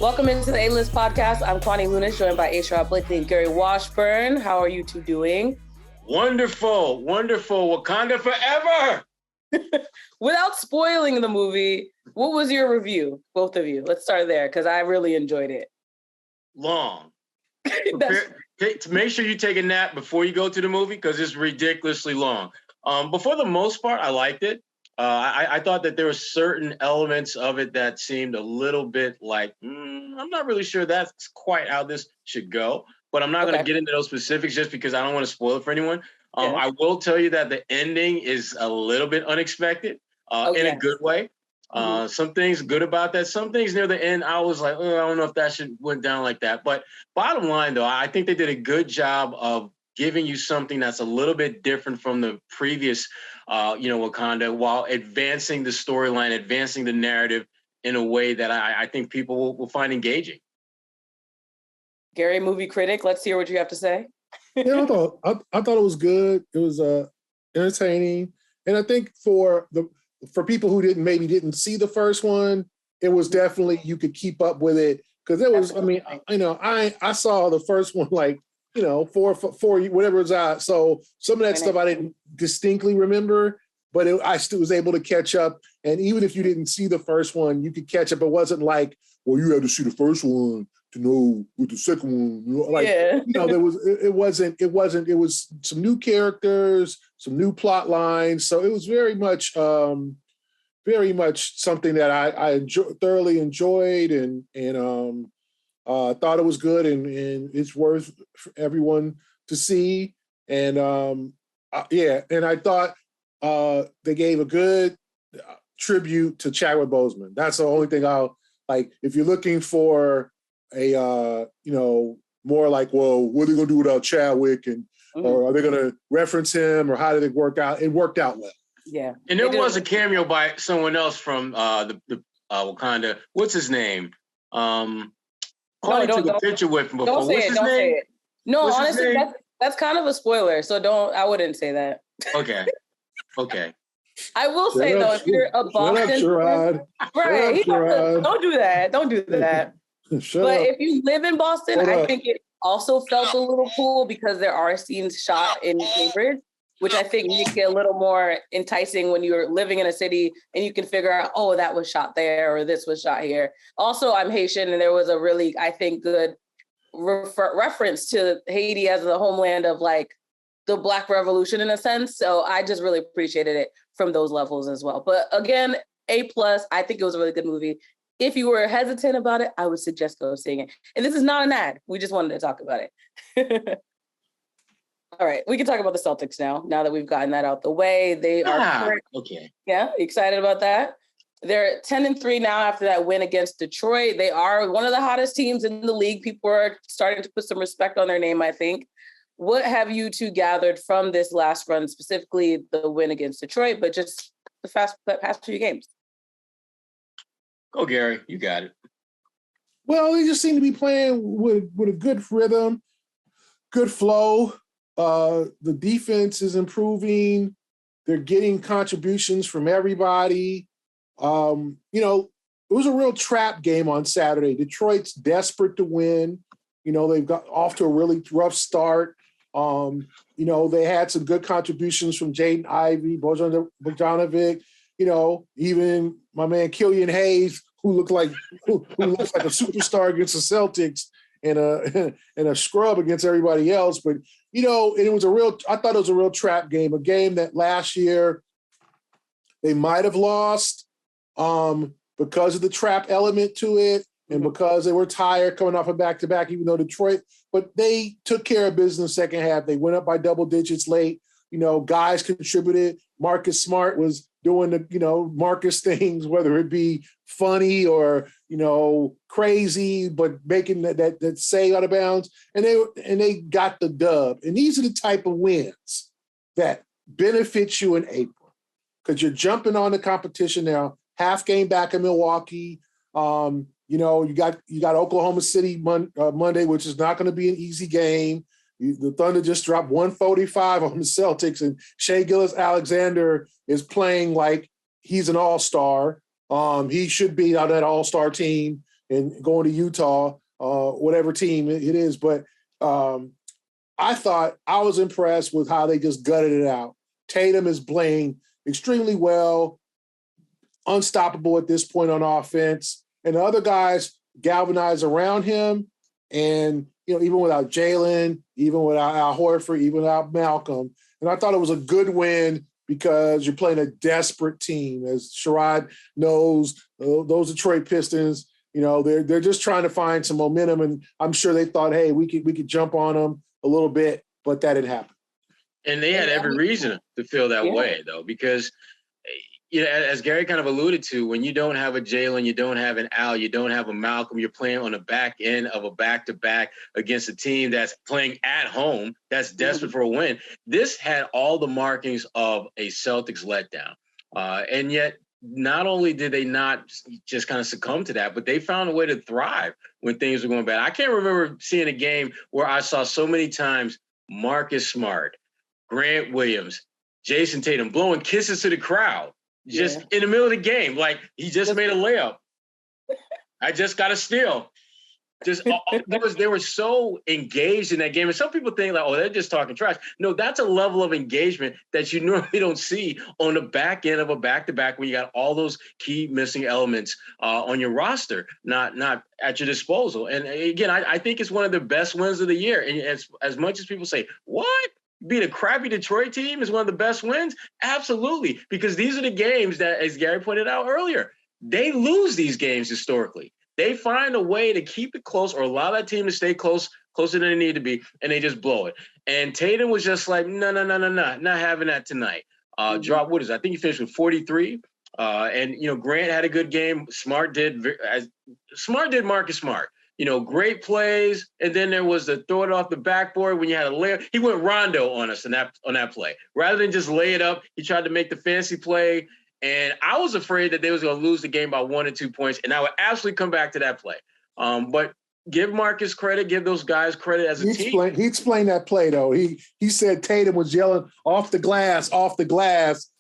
Welcome into the A-List podcast. I'm Kwani Lunis, joined by A-Sharp Blakely and Gary Washburn. How are you two doing? Wonderful. Wakanda Forever. Without spoiling the movie, what was your review, both of you? Let's start there, because I really enjoyed it. Long. Make sure you take a nap before you go to the movie, because it's ridiculously long. But for the most part, I liked it. I thought that there were certain elements of it that seemed a little bit like, I'm not really sure that's quite how this should go. But I'm not going to get into those specifics just because I don't want to spoil it for anyone. I will tell you that the ending is a little bit unexpected in a good way. Some things good about that. Some things near the end, I was like, I don't know if that should went down like that. But bottom line, though, I think they did a good job of giving you something that's a little bit different from the previous, Wakanda, while advancing the storyline, advancing the narrative in a way that I think people will find engaging. Gary, movie critic, let's hear what you have to say. Yeah, I thought it was good. It was entertaining, and I think for people who didn't see the first one, it was definitely, you could keep up with it, because it was. I saw the first one like, four whatever it's out. So some of that stuff I didn't distinctly remember, but I still was able to catch up. And even if you didn't see the first one, you could catch up. It wasn't like, well, you had to see the first one to know what the second one. It was some new characters, some new plot lines. So it was very much something that I thoroughly enjoyed and thought it was good and it's worth for everyone to see. And and I thought they gave a good tribute to Chadwick Boseman. That's the only thing I'll like. If you're looking for a more like, well, what are they gonna do without Chadwick, and or are they gonna reference him, or how did it work out? It worked out well. Yeah, and there was a cameo by someone else from the Wakanda. What's his name? I took a picture with him before. Don't say it. No, honestly, that's kind of a spoiler. So I wouldn't say that. Okay. I will say though, if you're a Boston, right? Don't do that. But if you live in Boston, I think it also felt a little cool because there are scenes shot in Cambridge, which I think make it a little more enticing when you're living in a city and you can figure out, oh, that was shot there or this was shot here. Also, I'm Haitian, and there was a really, I think, good reference to Haiti as the homeland of like the Black Revolution in a sense. So I just really appreciated it from those levels as well. But again, A+, I think it was a really good movie. If you were hesitant about it, I would suggest go seeing it. And this is not an ad. We just wanted to talk about it. All right, we can talk about the Celtics now that we've gotten that out the way. They are excited about that. They're 10-3 now after that win against Detroit. They are one of the hottest teams in the league. People are starting to put some respect on their name, I think. What have you two gathered from this last run, specifically the win against Detroit, but just the past few games? Go, Gary. You got it. Well, they just seem to be playing with a good rhythm, good flow. The defense is improving. They're getting contributions from everybody. It was a real trap game on Saturday. Detroit's desperate to win. They've got off to a really rough start. They had some good contributions from Jaden Ivey, Bogdanovic, even my man Killian Hayes, who looks like a superstar against the Celtics and a scrub against everybody else. But, I thought it was a real trap game, a game that last year they might have lost because of the trap element to it and because they were tired coming off a back-to-back, even though Detroit, but they took care of business second half. They went up by double digits late. Guys contributed. Marcus Smart was doing the, Marcus things, whether it be funny or, crazy, but making that say out of bounds. And they got the dub. And these are the type of wins that benefit you in April, because you're jumping on the competition now. Half game back in Milwaukee. You got Oklahoma City Monday, which is not going to be an easy game. The Thunder just dropped 145 on the Celtics, and Shai Gilgeous-Alexander is playing like he's an all-star. He should be on that all-star team. and going to Utah, whatever team it is. But I thought I was impressed with how they just gutted it out. Tatum is playing extremely well, unstoppable at this point on offense, and the other guys galvanize around him. And, even without Jaylen, even without Al Horford, even without Malcolm. And I thought it was a good win because you're playing a desperate team. As Sherrod knows, those Detroit Pistons, they're just trying to find some momentum. And I'm sure they thought, hey, we could jump on them a little bit, but that didn't happen. And they had every reason to feel that way, though, because as Gary kind of alluded to, when you don't have a Jaylen, you don't have an Al, you don't have a Malcolm, you're playing on the back end of a back-to-back against a team that's playing at home, that's desperate for a win. This had all the markings of a Celtics letdown. And yet, not only did they not just kind of succumb to that, but they found a way to thrive when things were going bad. I can't remember seeing a game where I saw so many times Marcus Smart, Grant Williams, Jayson Tatum blowing kisses to the crowd. Just in the middle of the game, like he just made a layup. I just got a steal. They were so engaged in that game. And some people think like, oh, they're just talking trash. No, that's a level of engagement that you normally don't see on the back end of a back-to-back when you got all those key missing elements on your roster, not at your disposal. And again, I think it's one of the best wins of the year. And as much as people say, what? Beat a crappy Detroit team is one of the best wins? Absolutely, because these are the games that, as Gary pointed out earlier, they lose these games historically. They find a way to keep it close or allow that team to stay closer than they need to be, and they just blow it. And Tatum was just like, no, not having that tonight. Drop, what is it? I think he finished with 43. And, Grant had a good game. Smart did Marcus Smart. Great plays, and then there was the throw it off the backboard when you had a layup. He went Rondo on us on that play. Rather than just lay it up, he tried to make the fancy play, and I was afraid that they was going to lose the game by 1 or 2 points, and I would absolutely come back to that play. But give Marcus credit, give those guys credit as a team. He explained that play, though. He said Tatum was yelling off the glass,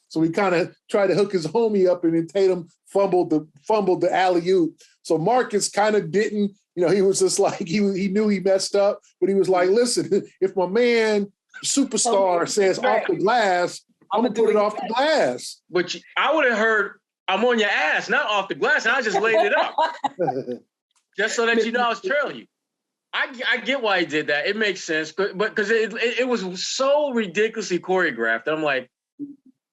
so he kind of tried to hook his homie up, and then Tatum fumbled the alley-oop. So Marcus kind of didn't. He was just like, he knew he messed up, but he was like, listen, if my man superstar says off the glass, I'm going to put it off the glass. But I would have heard, I'm on your ass, not off the glass, and I just laid it up. Just so that I was trailing you. I get why he did that. It makes sense, but because it was so ridiculously choreographed. I'm like,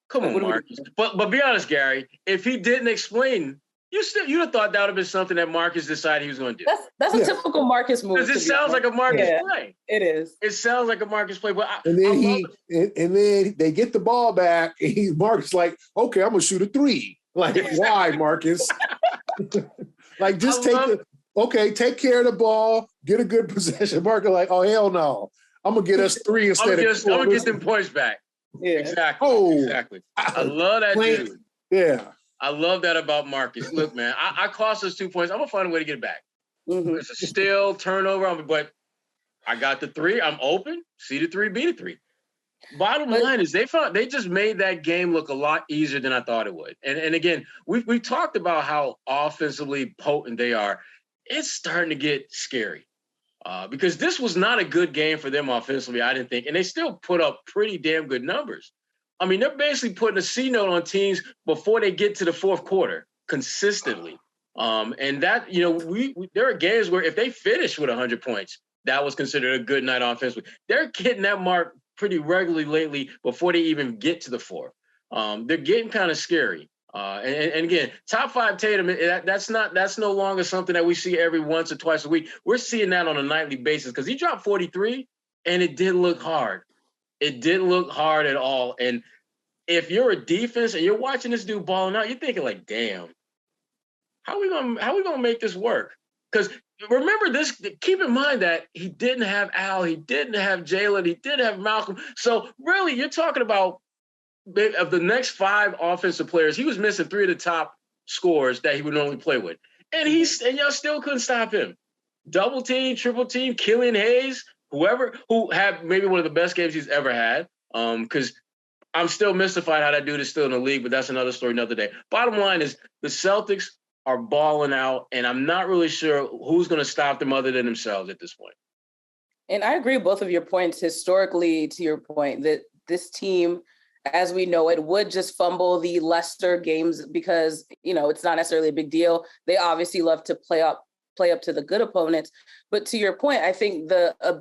come on, Marcus. But be honest, Gary, if he didn't explain, you'd have thought that would have been something that Marcus decided he was going to do. That's a typical Marcus move. Because it sounds like a Marcus play. It is. It sounds like a Marcus play. But and then they get the ball back, and Marcus like, okay, I'm gonna shoot a 3. Like, why, Marcus? Like, just take care of the ball, get a good possession. Marcus like, oh hell no, I'm gonna get us 3 instead of 4. I'm gonna get them points back. Yeah, exactly. I love that dude. Yeah. I love that about Marcus. Look, man, I cost us 2 points. I'm going to find a way to get it back. It's a steal, turnover, but I got the 3. I'm open. See the 3, beat the 3. Bottom line is they just made that game look a lot easier than I thought it would. And again, we've talked about how offensively potent they are. It's starting to get scary because this was not a good game for them offensively, I didn't think. And they still put up pretty damn good numbers. I mean, they're basically putting a C note on teams before they get to the fourth quarter consistently. And that, there are games where if they finish with 100 points, that was considered a good night offensively. They're hitting that mark pretty regularly lately before they even get to the fourth. They're getting kind of scary. And again, top 5 Tatum, that's no longer something that we see every once or twice a week. We're seeing that on a nightly basis because he dropped 43 and it did look hard. It didn't look hard at all. And if you're a defense and you're watching this dude balling out, you're thinking like, damn, how are we gonna make this work? Because remember this, keep in mind that he didn't have Al, he didn't have Jaylen, he didn't have Malcolm. So really, you're talking about of the next 5 offensive players, he was missing 3 of the top scorers that he would normally play with. And y'all still couldn't stop him. Double team, triple team, Killian Hayes, who had maybe one of the best games he's ever had. Because I'm still mystified how that dude is still in the league, but that's another story another day. Bottom line is the Celtics are balling out, and I'm not really sure who's going to stop them other than themselves at this point. And I agree with both of your points. Historically, to your point, that this team, as we know it, would just fumble the lesser games because, it's not necessarily a big deal. They obviously love to play up to the good opponents. But to your point, I think the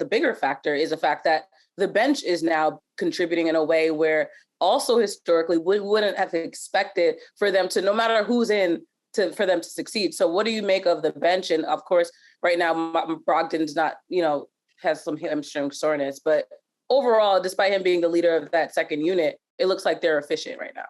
bigger factor is the fact that the bench is now contributing in a way where also historically we wouldn't have expected for them to, no matter who's in, for them to succeed. So what do you make of the bench? And of course, right now, Brogdon's not, has some hamstring soreness, but overall, despite him being the leader of that second unit, it looks like they're efficient right now.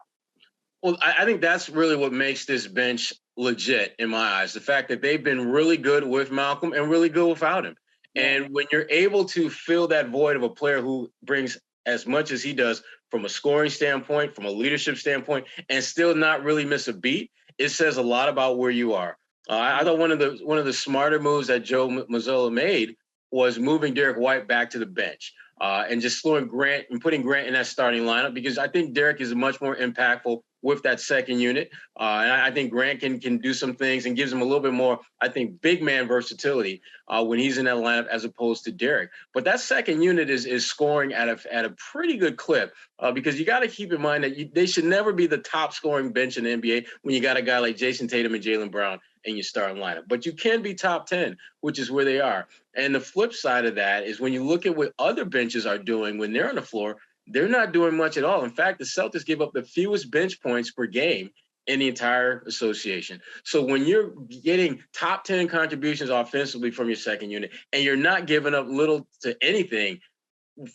Well, I think that's really what makes this bench legit in my eyes. The fact that they've been really good with Malcolm and really good without him. Yeah. And when you're able to fill that void of a player who brings as much as he does from a scoring standpoint, from a leadership standpoint, and still not really miss a beat, it says a lot about where you are. I thought one of the smarter moves that Joe Mazzula made was moving Derek White back to the bench and just slowing Grant and putting Grant in that starting lineup, because I think Derek is much more impactful with that second unit. And I think Grant can do some things and gives him a little bit more, I think, big man versatility when he's in that lineup as opposed to Derek. But that second unit is scoring at a pretty good clip because you got to keep in mind that they should never be the top scoring bench in the NBA when you got a guy like Jayson Tatum and Jaylen Brown in your starting lineup. But you can be top 10, which is where they are. And the flip side of that is when you look at what other benches are doing when they're on the floor, they're not doing much at all. In fact, the Celtics give up the fewest bench points per game in the entire association. So when you're getting top 10 contributions offensively from your second unit and you're not giving up little to anything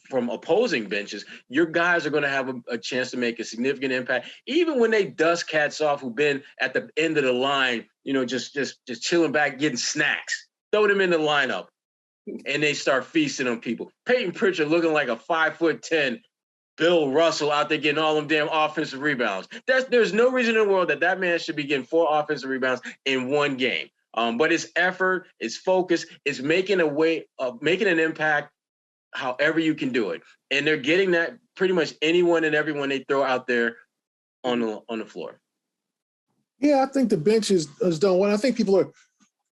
from opposing benches, your guys are going to have a chance to make a significant impact. Even when they dust cats off who've been at the end of the line, just chilling back, getting snacks, throw them in the lineup and they start feasting on people. Peyton Pritchard looking like a 5'10" Bill Russell out there getting all them damn offensive rebounds. There's no reason in the world that man should be getting 4 offensive rebounds in one game. But it's effort, it's focus, it's making an impact however you can do it. And they're getting that pretty much anyone and everyone they throw out there on the floor. Yeah, I think the bench is done well. I think people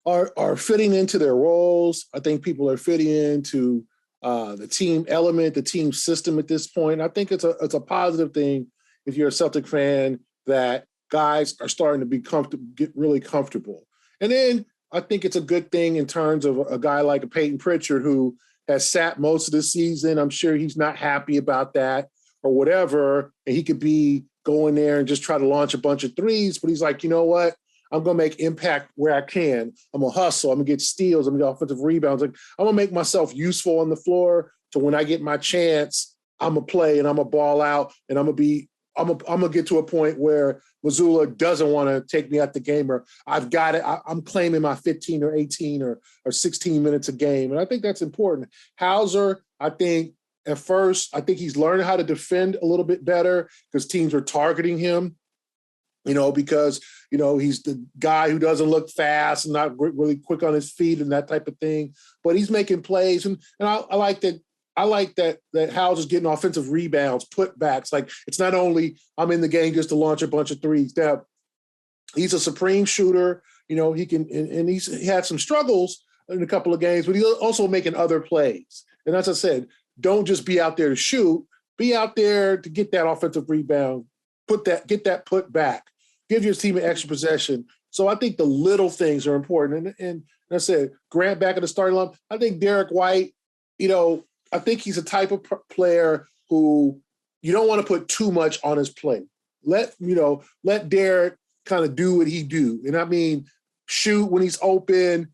are fitting into their roles. I think people are fitting into the team element, the team system at this point. I think it's a positive thing if you're a Celtic fan that guys are starting to get really comfortable. And then I think it's a good thing in terms of a guy like a Peyton Pritchard who has sat most of the season. I'm sure he's not happy about that or whatever. And he could be going there and just try to launch a bunch of threes, but he's like, you know what? I'm going to make impact where I can. I'm going to hustle. I'm going to get steals. I'm going to get offensive rebounds. Like, I'm going to make myself useful on the floor to when I get my chance, I'm going to play and I'm going to ball out and I'm going to get to a point where Mazzula doesn't want to take me out the game or I've got it. I'm claiming my 15 or 18 or 16 minutes a game. And I think that's important. Hauser, I think at first, I think he's learning how to defend a little bit better because teams are targeting him. Because, he's the guy who doesn't look fast and not really quick on his feet and that type of thing. But he's making plays. And I like that. I like that Hauser's getting offensive rebounds, putbacks. Like, it's not only I'm in the game just to launch a bunch of threes. Now, he's a supreme shooter. He can, and he had some struggles in a couple of games, but he's also making other plays. And as I said, don't just be out there to shoot. Be out there to get that offensive rebound. Get that put back. Give your team an extra possession. So I think the little things are important. And I said, Grant back at the starting line. I think Derek White, I think he's a type of player who you don't want to put too much on his plate. Let Derek kind of do what he do. And I mean, shoot when he's open,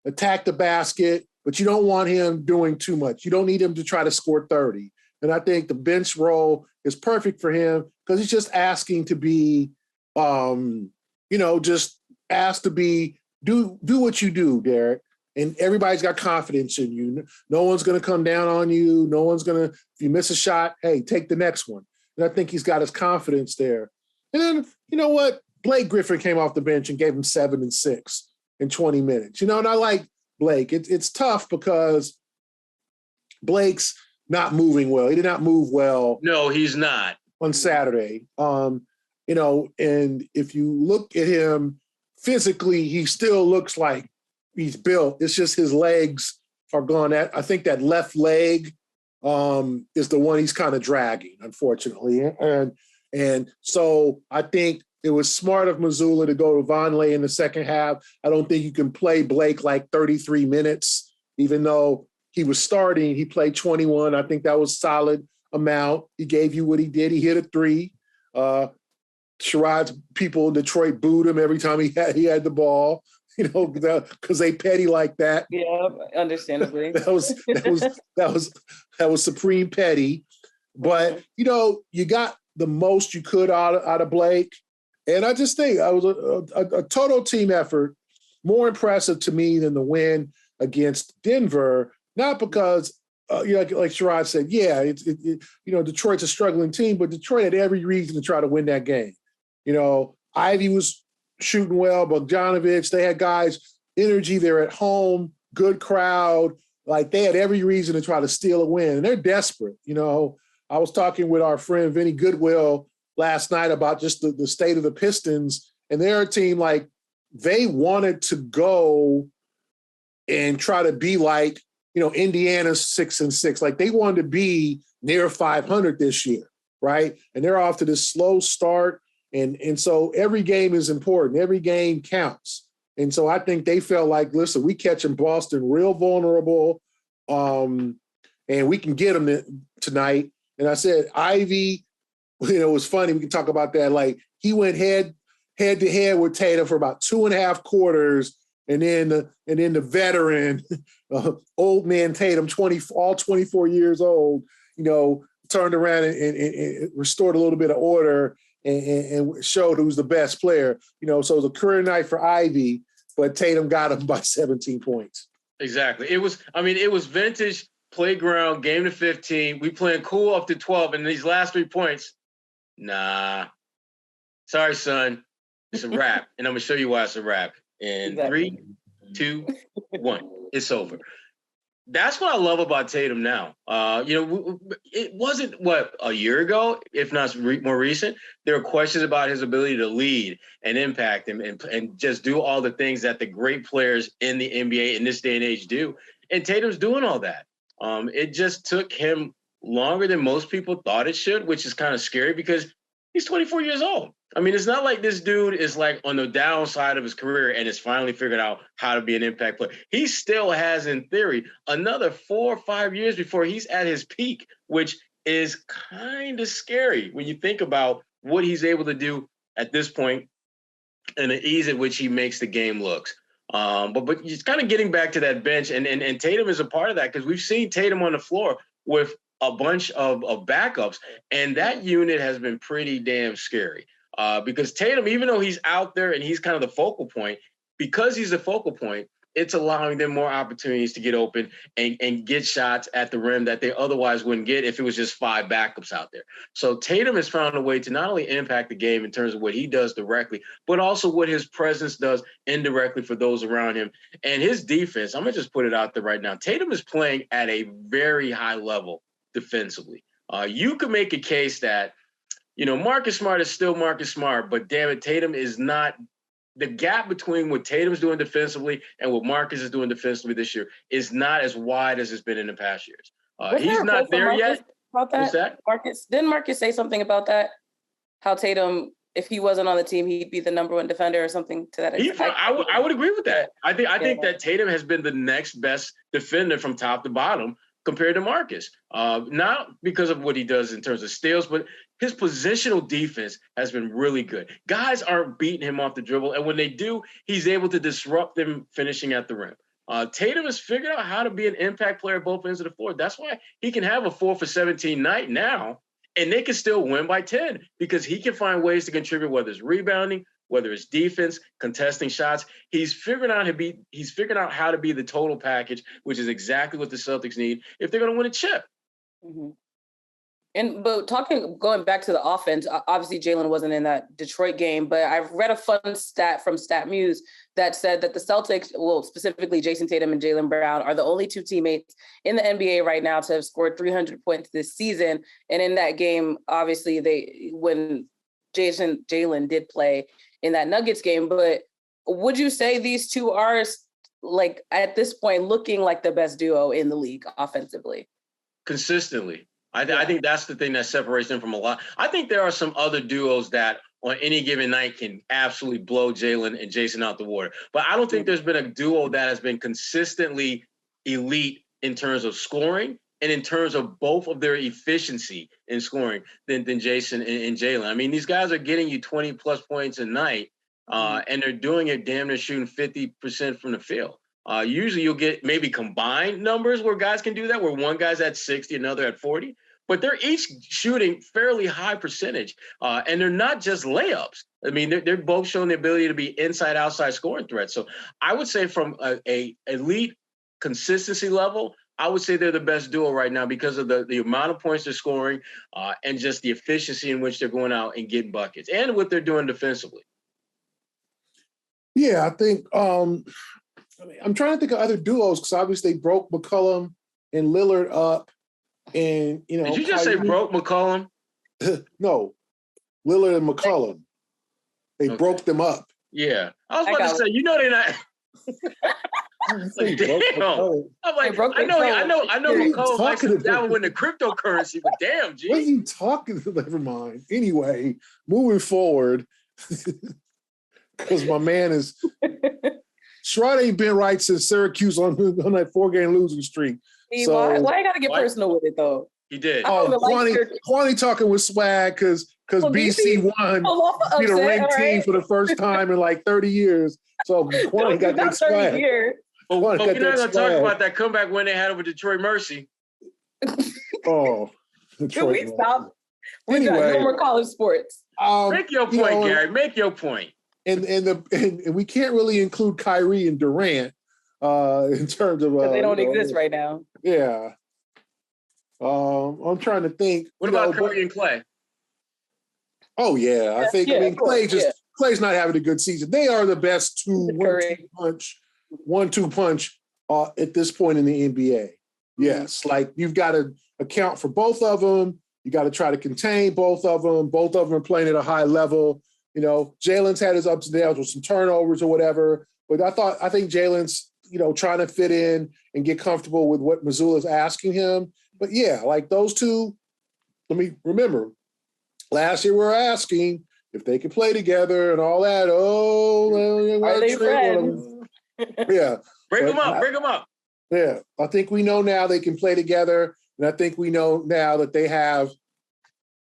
attack the basket, but you don't want him doing too much. You don't need him to try to score 30. And I think the bench role is perfect for him because he's just asking to be, just asked to be, do what you do, Derek. And everybody's got confidence in you. No one's going to come down on you. No one's going to, if you miss a shot, hey, take the next one. And I think he's got his confidence there. And then, you know what? Blake Griffin came off the bench and gave him 7 and 6 in 20 minutes. And I like Blake. It's tough because Blake's not moving well. He did not move well. No, he's not. On Saturday. And if you look at him, physically, he still looks like he's built. It's just his legs are gone. I think that left leg is the one he's kind of dragging, unfortunately. And so I think it was smart of Mazzula to go to Vonleh in the second half. I don't think you can play Blake like 33 minutes, even though he was starting. He played 21. I think that was solid amount. He gave you what he did. He hit a three. Sherrod's people in Detroit booed him every time he had the ball, because they petty like that. Yeah, understandably. that was supreme petty. But you got the most you could out of Blake, and I just think I was a total team effort, more impressive to me than the win against Denver. Not because like Sherrod said, Detroit's a struggling team, but Detroit had every reason to try to win that game. Ivy was shooting well, Bogdanovich, they had guys, energy, they're at home, good crowd. Like, they had every reason to try to steal a win, and they're desperate. I was talking with our friend Vinny Goodwill last night about just the state of the Pistons, and they're a team like they wanted to go and try to be like, Indiana's 6-6. Like, they wanted to be near 500 this year, right? And they're off to this slow start. And so every game is important. Every game counts. And so I think they felt like, listen, we catching Boston real vulnerable, and we can get them tonight. And I said, Ivy, it was funny. We can talk about that. Like, he went head to head with Tatum for about 2.5 quarters. And then the veteran, old man Tatum, all 24 years old, turned around and restored a little bit of order and showed who's the best player. So it was a career night for Ivy, but Tatum got him by 17 points. Exactly. It was vintage playground, game to 15. We playing cool up to 12, and these last 3 points, nah. Sorry, son. It's a wrap, and I'm going to show you why it's a wrap. In 3, 2, 1, it's over. That's what I love about Tatum now. It wasn't, a year ago, if not more recent, there were questions about his ability to lead and impact and just do all the things that the great players in the NBA in this day and age do. And Tatum's doing all that. It just took him longer than most people thought it should, which is kind of scary because he's 24 years old. I mean, it's not like this dude is like on the downside of his career and has finally figured out how to be an impact player. He still has, in theory, another 4 or 5 years before he's at his peak, which is kind of scary when you think about what he's able to do at this point and the ease at which he makes the game looks. But he's kind of getting back to that bench, and Tatum is a part of that because we've seen Tatum on the floor with a bunch of backups, and that unit has been pretty damn scary. Because Tatum, even though he's out there and he's kind of the focal point, because he's the focal point, it's allowing them more opportunities to get open and get shots at the rim that they otherwise wouldn't get if it was just 5 backups out there. So Tatum has found a way to not only impact the game in terms of what he does directly, but also what his presence does indirectly for those around him. And his defense, I'm going to just put it out there right now. Tatum is playing at a very high level defensively. You could make a case that, Marcus Smart is still Marcus Smart, but damn it, Tatum is not. The gap between what Tatum's doing defensively and what Marcus is doing defensively this year is not as wide as it's been in the past years. He's not there yet. About that? What's that? Didn't Marcus say something about that? How Tatum, if he wasn't on the team, he'd be the number 1 defender or something to that extent. I would agree with that. I think that Tatum has been the next best defender from top to bottom compared to Marcus. Not because of what he does in terms of steals, but his positional defense has been really good. Guys aren't beating him off the dribble, and when they do, he's able to disrupt them finishing at the rim. Tatum has figured out how to be an impact player at both ends of the floor. That's why he can have a 4 for 17 night now, and they can still win by 10 because he can find ways to contribute, whether it's rebounding, whether it's defense, contesting shots. He's figured out how to be the total package, which is exactly what the Celtics need if they're going to win a chip. Mm-hmm. But going back to the offense, obviously Jaylen wasn't in that Detroit game, but I've read a fun stat from StatMuse that said that the Celtics, well, specifically Jayson Tatum and Jaylen Brown, are the only 2 teammates in the NBA right now to have scored 300 points this season. And in that game, obviously when Jaylen did play in that Nuggets game, but would you say these two are like at this point looking like the best duo in the league offensively? Consistently. I think that's the thing that separates them from a lot. I think there are some other duos that on any given night can absolutely blow Jaylen and Jayson out the water. But I don't think there's been a duo that has been consistently elite in terms of scoring and in terms of both of their efficiency in scoring than Jayson and Jaylen. I mean, these guys are getting you 20-plus points a night, and they're doing it damn near shooting 50% from the field. Usually you'll get maybe combined numbers where guys can do that, where one guy's at 60, another at 40. But they're each shooting fairly high percentage, and they're not just layups. I mean, they're both showing the ability to be inside-outside scoring threats. So I would say from a elite consistency level, I would say they're the best duo right now because of the amount of points they're scoring and just the efficiency in which they're going out and getting buckets and what they're doing defensively. Yeah, I think I'm trying to think of other duos because obviously they broke McCollum and Lillard up. And, you know, did you just say broke McCollum? No, Lillard and McCollum. They broke them up. Yeah. I was about to say, you know, they're not. Like, damn. I'm like, I know McCollum likes to dabble in the cryptocurrency, but damn, G. What are you talking about? Never mind. Anyway, moving forward, because my man is Sherrod ain't been right since Syracuse on that 4-game losing streak. So, why you gotta get personal with it though? He did. Kwani talking with swag because BC won, beat a ranked team for the first time in like 30 years. So Kwani got that swag. But we're not gonna talk about that comeback when they had over Detroit Mercy. Oh, can we stop? We got no more college sports. Make your point, Gary. Make your point. And we can't really include Kyrie and Durant in terms of they don't exist right now. Yeah. I'm trying to think. What about Curry and Clay? Oh yeah, I think. I mean, Clay's not having a good season. They are the best one-two punch at this point in the NBA. Yes, like you've got to account for both of them. You got to try to contain both of them. Both of them are playing at a high level. You know, Jaylen's had his ups and downs with some turnovers or whatever, but I think Jaylen's, you know, trying to fit in and get comfortable with what Mazzula's asking him. But yeah, like those two, let me remember, last year we were asking if they could play together and all that. Are they friends? Yeah. Bring them up. Yeah. I think we know now they can play together. And I think we know now that they have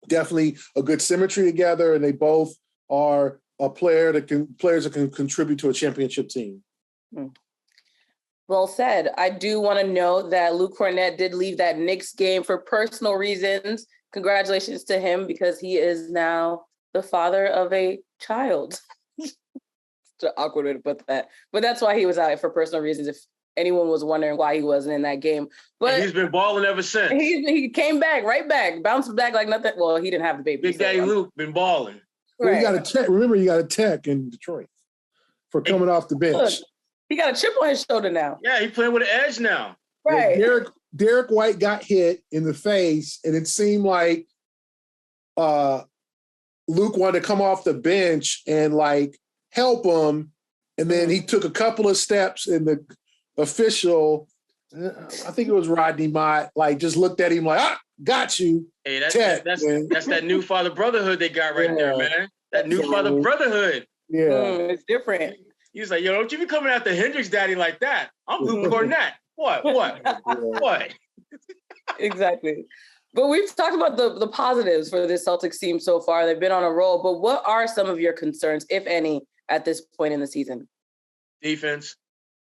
definitely a good symmetry together and they both are players that can contribute to a championship team. Well said. I do want to note that Luke Kornet did leave that Knicks game for personal reasons. Congratulations to him because he is now the father of a child. It's an awkward way to put that. But that's why he was out for personal reasons, if anyone was wondering why he wasn't in that game. But and he's been balling ever since. He came back, right back, bounced back like nothing. Well, he didn't have the baby. Big Daddy Luke been balling. Well, you got a tech. Remember, you got a tech in Detroit for coming off the bench. Look, he got a chip on his shoulder now. Yeah, he's playing with an edge now. Right. Derek White got hit in the face, and it seemed like Luke wanted to come off the bench and like help him, and then he took a couple of steps, and the official, I think it was Rodney Mott, like just looked at him like, got you. Hey, that's that new father brotherhood they got right there, man. That new father brotherhood. Yeah, it's different. He's like, yo, don't you be coming after Hendricks daddy like that. I'm Luke Kornet. What? Exactly. But we've talked about the positives for this Celtics team so far. They've been on a roll. But what are some of your concerns, if any, at this point in the season? Defense.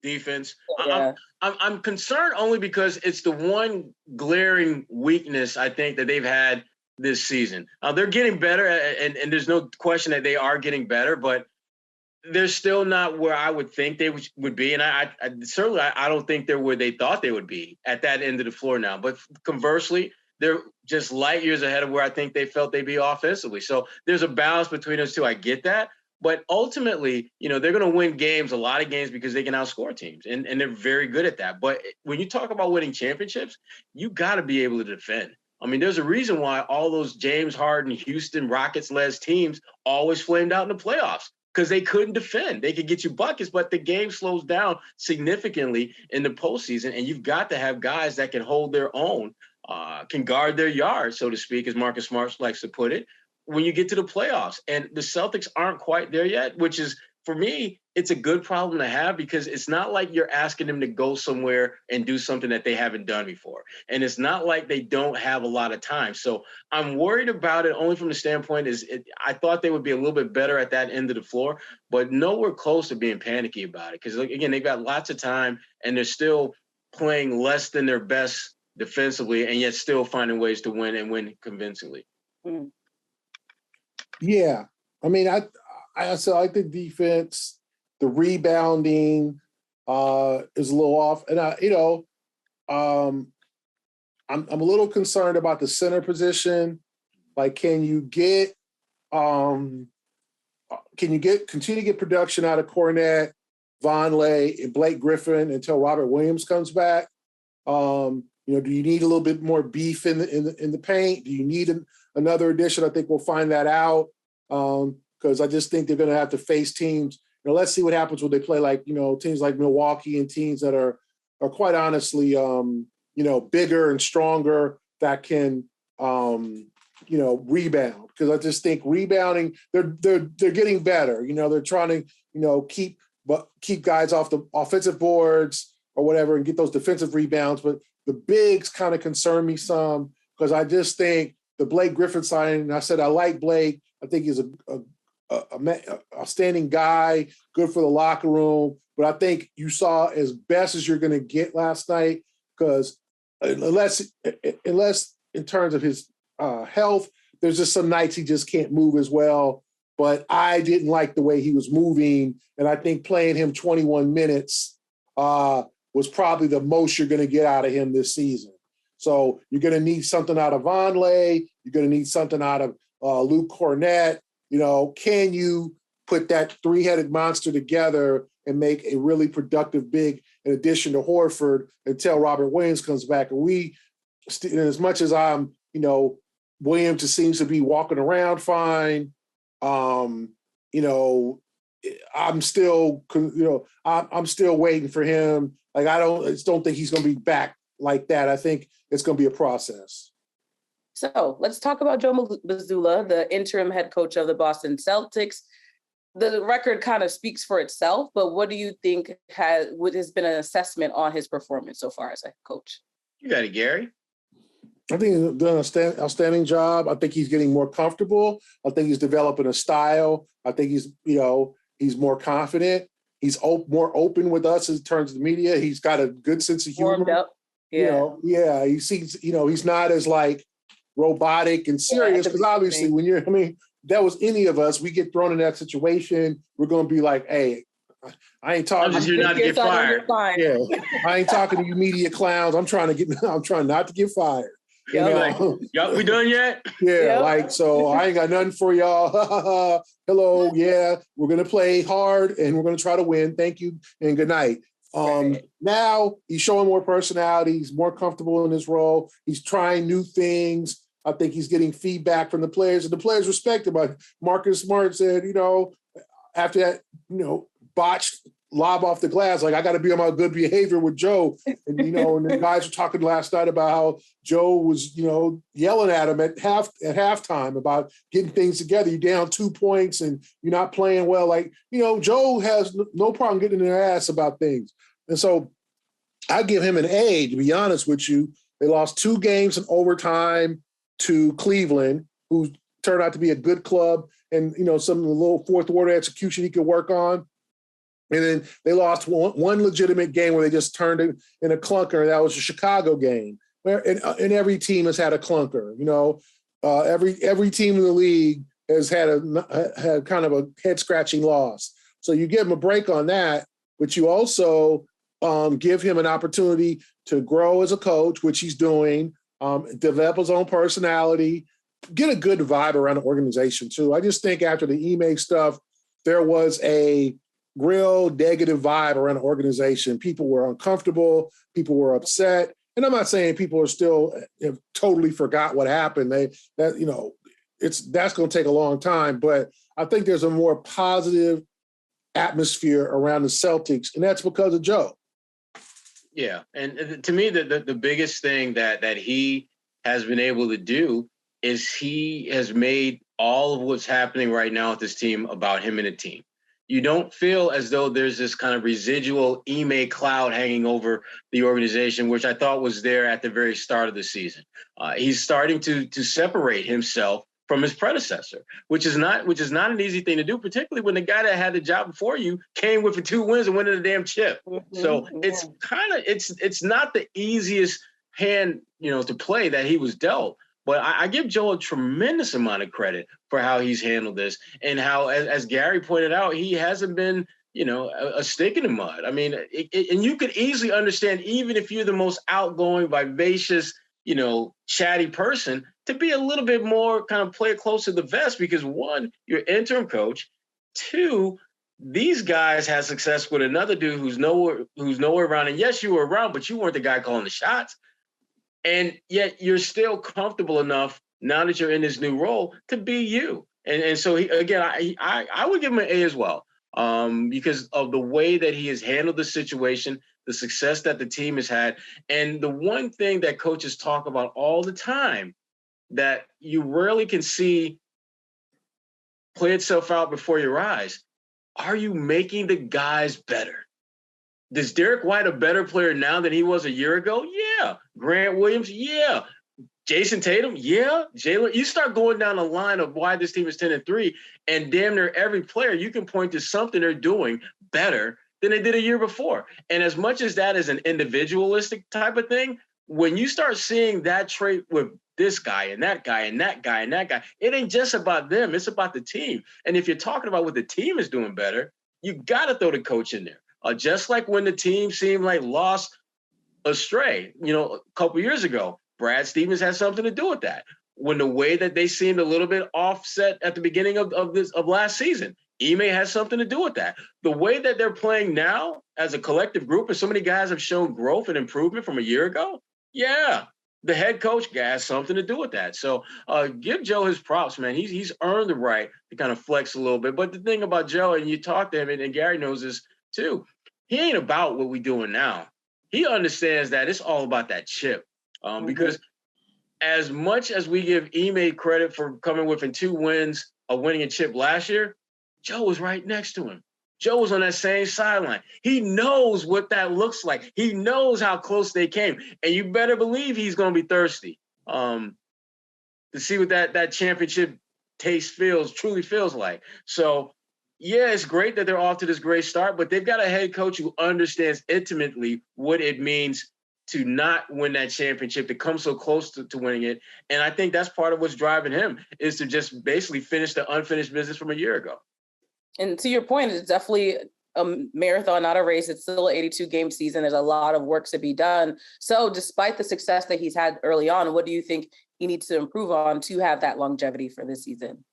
Yeah. I'm concerned only because it's the one glaring weakness I think that they've had this season. They're getting better, and there's no question that they are getting better, but they're still not where I would think they would be. And I certainly don't think they're where they thought they would be at that end of the floor now. But conversely, they're just light years ahead of where I think they felt they'd be offensively. So there's a balance between those two. I get that. But ultimately, you know, they're going to win games, a lot of games, because they can outscore teams. And they're very good at that. But when you talk about winning championships, you got to be able to defend. I mean, there's a reason why all those James Harden, Houston Rockets-led teams always flamed out in the playoffs. because they couldn't defend. They could get you buckets, but the game slows down significantly in the postseason, and you've got to have guys that can hold their own, can guard their yard, so to speak, as Marcus Smart likes to put it, when you get to the playoffs. And the Celtics aren't quite there yet, which is, for me, it's a good problem to have because it's not like you're asking them to go somewhere and do something that they haven't done before. And it's not like they don't have a lot of time. So I'm worried about it only from the standpoint I thought they would be a little bit better at that end of the floor, but nowhere close to being panicky about it. Because, again, they've got lots of time and they're still playing less than their best defensively and yet still finding ways to win and win convincingly. Mm. Yeah. I mean, I like the defense, the rebounding is a little off. And I'm a little concerned about the center position. Like, can you continue to get production out of Cornette, Vonleh, and Blake Griffin until Robert Williams comes back? Do you need a little bit more beef in the paint? Do you need another addition? I think we'll find that out. Because I just think they're going to have to face teams. Let's see what happens when they play teams like Milwaukee and teams that are quite honestly, bigger and stronger that can, rebound. Because I just think rebounding, they're getting better. They're trying to, keep guys off the offensive boards or whatever and get those defensive rebounds. But the bigs kind of concern me some because I just think the Blake Griffin signing, and I said I like Blake. I think he's a outstanding guy, good for the locker room. But I think you saw as best as you're going to get last night because unless in terms of his health, there's just some nights he just can't move as well. But I didn't like the way he was moving, and I think playing him 21 minutes was probably the most you're going to get out of him this season. So you're going to need something out of Vonleh. You're going to need something out of Luke Cornette. Can you put that three-headed monster together and make a really productive big in addition to Horford until Robert Williams comes back? And as much as I'm, Williams just seems to be walking around fine. I'm still, I'm still waiting for him. Like, I just don't think he's going to be back like that. I think it's going to be a process. So let's talk about Joe Mazzula, the interim head coach of the Boston Celtics. The record kind of speaks for itself, but what do you think has been an assessment on his performance so far as a coach? You got it, Gary. I think he's done an outstanding job. I think he's getting more comfortable. I think he's developing a style. I think he's more confident. He's more open with us in terms of the media. He's got a good sense of humor. Warmed up. Yeah. He seems, he's not as like robotic and serious because obviously that was any of us, we get thrown in that situation, we're going to be like, hey, I ain't talking to you not to get fired. Yeah, I ain't talking to you media clowns. I'm trying not to get fired. Y'all, we done yet? Yeah, so I ain't got nothing for y'all. Hello, yeah, we're going to play hard and we're going to try to win. Thank you and good night. Now he's showing more personality. He's more comfortable in his role. He's trying new things. I think he's getting feedback from the players, and the players respect him. But Marcus Smart said, after that, botched lob off the glass, like, I got to be on my good behavior with Joe. And, and the guys were talking last night about how Joe was, yelling at him at halftime about getting things together. You're down 2 points and you're not playing well. Like, Joe has no problem getting in their ass about things. And so I give him an A, to be honest with you. They lost 2 games in overtime to Cleveland, who turned out to be a good club and, some of the little fourth order execution he could work on. And then they lost one legitimate game where they just turned it in a clunker. That was the Chicago game. And every team has had a clunker. Every team in the league has had kind of a head-scratching loss. So you give him a break on that, but you also give him an opportunity to grow as a coach, which he's doing, develop his own personality, get a good vibe around the organization too. I just think after the Ime stuff, there was a real negative vibe around the organization. People were uncomfortable. People were upset. And I'm not saying people are still have totally forgot what happened. that's going to take a long time. But I think there's a more positive atmosphere around the Celtics, and that's because of Joe. Yeah, and to me, the biggest thing that he has been able to do is he has made all of what's happening right now with this team about him and the team. You don't feel as though there's this kind of residual Ime cloud hanging over the organization, which I thought was there at the very start of the season. He's starting to separate himself from his predecessor, which is not an easy thing to do, particularly when the guy that had the job before you came with 2 wins and winning a damn chip. So it's not the easiest hand, to play that he was dealt. But I give Joe a tremendous amount of credit for how he's handled this and how, as Gary pointed out, he hasn't been, a stick in the mud. I mean, and you could easily understand, even if you're the most outgoing, vivacious, chatty person, to be a little bit more kind of play it close to the vest because, one, you're interim coach. 2, these guys had success with another dude who's nowhere around. And yes, you were around, but you weren't the guy calling the shots. And yet you're still comfortable enough now that you're in this new role to be you. And so I would give him an A as well, because of the way that he has handled the situation, the success that the team has had. And the one thing that coaches talk about all the time that you rarely can see play itself out before your eyes. Are you making the guys better? Is Derek White a better player now than he was a year ago? Yeah. Grant Williams? Yeah. Jayson Tatum? Yeah. Jaylen? You start going down the line of why this team is 10-3, and damn near every player, you can point to something they're doing better than they did a year before. And as much as that is an individualistic type of thing, when you start seeing that trait with this guy and that guy and that guy and that guy, it ain't just about them. It's about the team. And if you're talking about what the team is doing better, you got to throw the coach in there. Just like when the team seemed like lost astray, a couple years ago, Brad Stevens had something to do with that. When the way that they seemed a little bit offset at the beginning of last season, Ime has something to do with that. The way that they're playing now as a collective group, and so many guys have shown growth and improvement from a year ago. Yeah, the head coach guy has something to do with that. So give Joe his props, man. He's earned the right to kind of flex a little bit. But the thing about Joe, and you talk to him, and Gary knows this too, he ain't about what we're doing now. He understands that it's all about that chip. Because as much as we give Ime credit for coming within 2 wins of winning a chip last year, Joe was right next to him. Joe was on that same sideline. He knows what that looks like. He knows how close they came. And you better believe he's going to be thirsty to see what that championship taste truly feels like. So, yeah, it's great that they're off to this great start, but they've got a head coach who understands intimately what it means to not win that championship, to come so close to winning it. And I think that's part of what's driving him, is to just basically finish the unfinished business from a year ago. And to your point, it's definitely a marathon, not a race. It's still an 82-game season. There's a lot of work to be done. So despite the success that he's had early on, what do you think he needs to improve on to have that longevity for this season?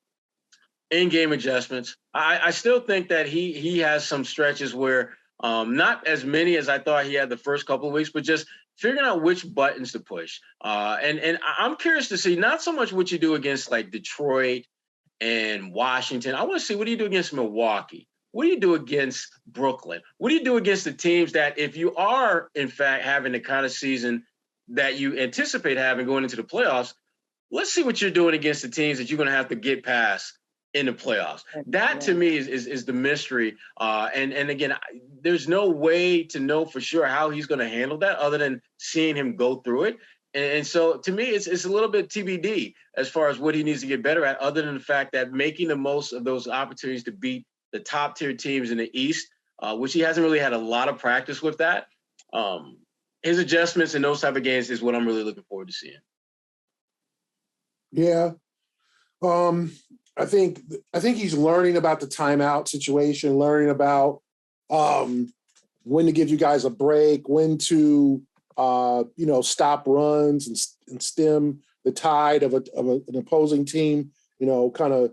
In-game adjustments. I still think that he has some stretches where not as many as I thought he had the first couple of weeks, but just figuring out which buttons to push. And I'm curious to see not so much what you do against like Detroit and Washington. I want to see, what do you do against Milwaukee? What do you do against Brooklyn? What do you do against the teams that, if you are, in fact, having the kind of season that you anticipate having going into the playoffs, let's see what you're doing against the teams that you're going to have to get past in the playoffs. That, to me, is the mystery. And again, there's no way to know for sure how he's going to handle that other than seeing him go through it. And so, to me, it's a little bit TBD as far as what he needs to get better at, other than the fact that making the most of those opportunities to beat the top-tier teams in the East, which he hasn't really had a lot of practice with that. His adjustments in those type of games is what I'm really looking forward to seeing. Yeah. I think he's learning about the timeout situation, learning about when to give you guys a break, when to stop runs and stem the tide of an opposing team, kind of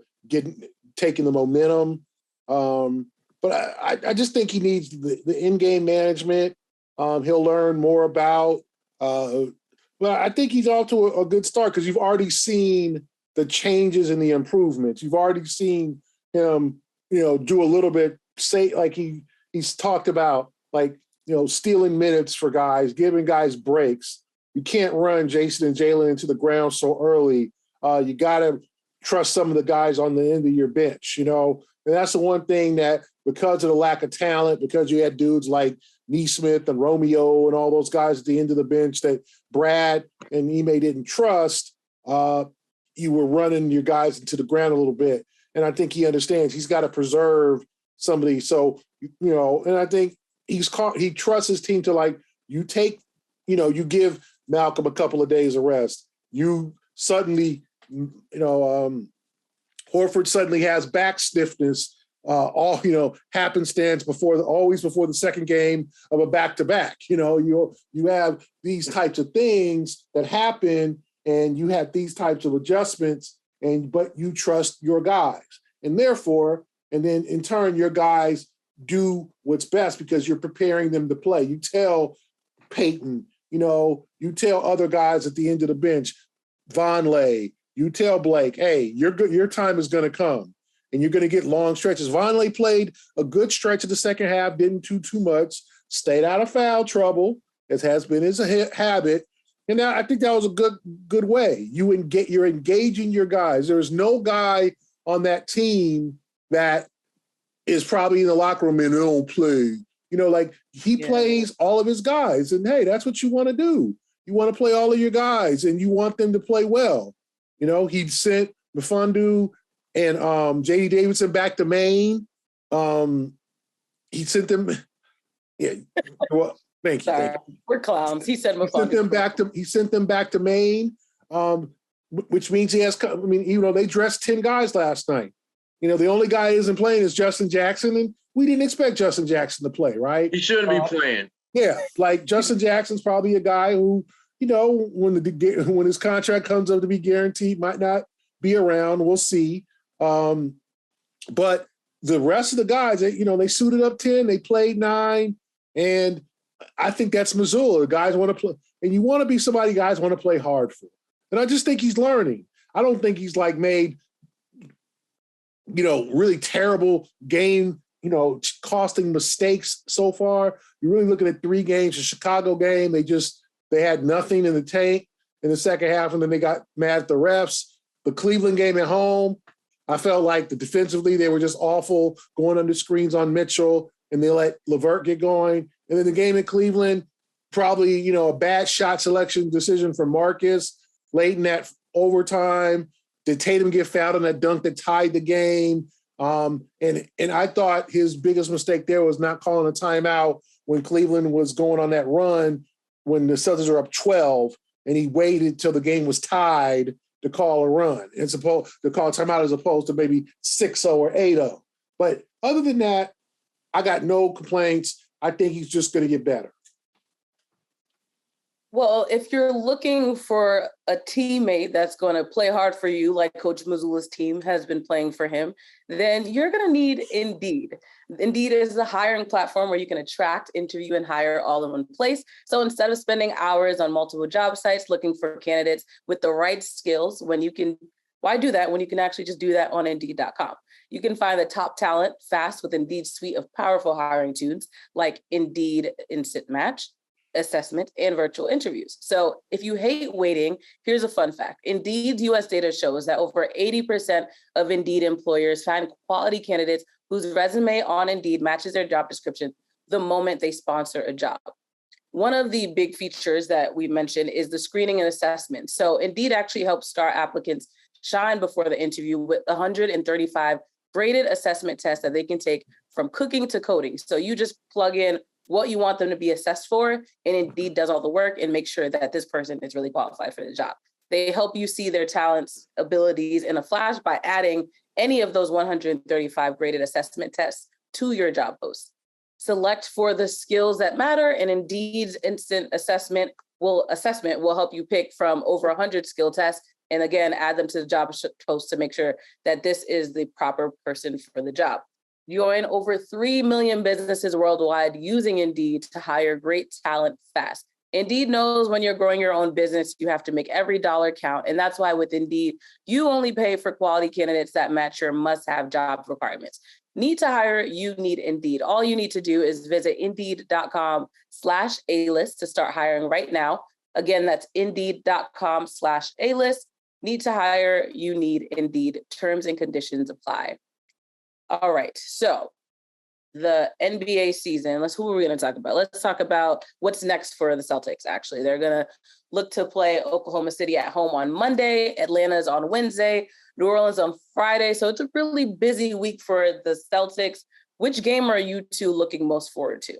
taking the momentum. But I just think he needs the in-game management. He'll learn more about. But I think he's off to a good start because you've already seen the changes and the improvements. You've already seen him, do a little bit, say like he's talked about, like, stealing minutes for guys, giving guys breaks. You can't run Jayson and Jaylen into the ground so early. You got to trust some of the guys on the end of your bench, and that's the one thing that, because of the lack of talent, because you had dudes like Neesmith and Romeo and all those guys at the end of the bench that Brad and Ime didn't trust, you were running your guys into the ground a little bit. And I think he understands he's got to preserve somebody. So, and I think he trusts his team to, like, you give Malcolm a couple of days of rest. You suddenly, Horford suddenly has back stiffness, happenstance always before the second game of a back-to-back. You have these types of things that happen, and you have these types of adjustments, but you trust your guys. And therefore, and then in turn, your guys do what's best because you're preparing them to play. You tell Peyton, you tell other guys at the end of the bench, Vonleh, you tell Blake, hey, your time is going to come and you're going to get long stretches. Vonleh played a good stretch of the second half, didn't do too much, stayed out of foul trouble, as has been his habit. And I think that was a good way. You're engaging your guys. There's no guy on that team that is probably in the locker room and they don't play. He plays all of his guys. And, hey, that's what you want to do. You want to play all of your guys, and you want them to play well. He sent Mfiondu and J.D. Davidson back to Maine. He sent them – yeah, well, thank you. We're clowns. He said He sent them back to Maine, which means he has – they dressed 10 guys last night. The only guy who isn't playing is Justin Jackson, and we didn't expect Justin Jackson to play, right? He shouldn't be playing. Yeah, like Justin Jackson's probably a guy who, when his contract comes up to be guaranteed, might not be around. We'll see. But the rest of the guys, they suited up 10, they played 9, and I think that's Mazzula. The guys want to play, and you want to be somebody guys want to play hard for. And I just think he's learning. I don't think he's made really terrible game, costing mistakes so far. You're really looking at 3 games. The Chicago game, they had nothing in the tank in the second half, and then they got mad at the refs. The Cleveland game at home, I felt like defensively they were just awful, going under screens on Mitchell, and they let LeVert get going. And then the game in Cleveland, probably, a bad shot selection decision from Marcus late in that overtime. Did Tatum get fouled on that dunk that tied the game? And I thought his biggest mistake there was not calling a timeout when Cleveland was going on that run when the Celtics were up 12, and he waited till the game was tied to call a run and to call a timeout as opposed to maybe 6-0 or 8-0. But other than that, I got no complaints. I think he's just going to get better. Well, if you're looking for a teammate that's going to play hard for you, like Coach Mazzula's team has been playing for him, then you're going to need Indeed. Indeed is a hiring platform where you can attract, interview, and hire all in one place. So instead of spending hours on multiple job sites looking for candidates with the right skills, why do that when you can actually just do that on Indeed.com? You can find the top talent fast with Indeed's suite of powerful hiring tools like Indeed Instant Match, assessment, and virtual interviews. So if you hate waiting, here's a fun fact. Indeed's US data shows that over 80% of Indeed employers find quality candidates whose resume on Indeed matches their job description the moment they sponsor a job. One of the big features that we mentioned is the screening and assessment. So Indeed actually helps star applicants shine before the interview with 135 graded assessment tests that they can take from cooking to coding. So you just plug in what you want them to be assessed for, and Indeed does all the work and makes sure that this person is really qualified for the job. They help you see their talents, abilities in a flash by adding any of those 135 graded assessment tests to your job post. Select for the skills that matter, and Indeed's instant assessment will help you pick from over 100 skill tests, and again, add them to the job post to make sure that this is the proper person for the job. Join over 3 million businesses worldwide using Indeed to hire great talent fast. Indeed knows when you're growing your own business, you have to make every dollar count. And that's why with Indeed, you only pay for quality candidates that match your must-have job requirements. Need to hire? You need Indeed. All you need to do is visit Indeed.com/A-list to start hiring right now. Again, that's Indeed.com/A-list. Need to hire? You need Indeed. Terms and conditions apply. All right, so the NBA season. Who are we going to talk about? Let's talk about what's next for the Celtics, actually. They're going to look to play Oklahoma City at home on Monday. Atlanta's on Wednesday. New Orleans on Friday. So it's a really busy week for the Celtics. Which game are you two looking most forward to?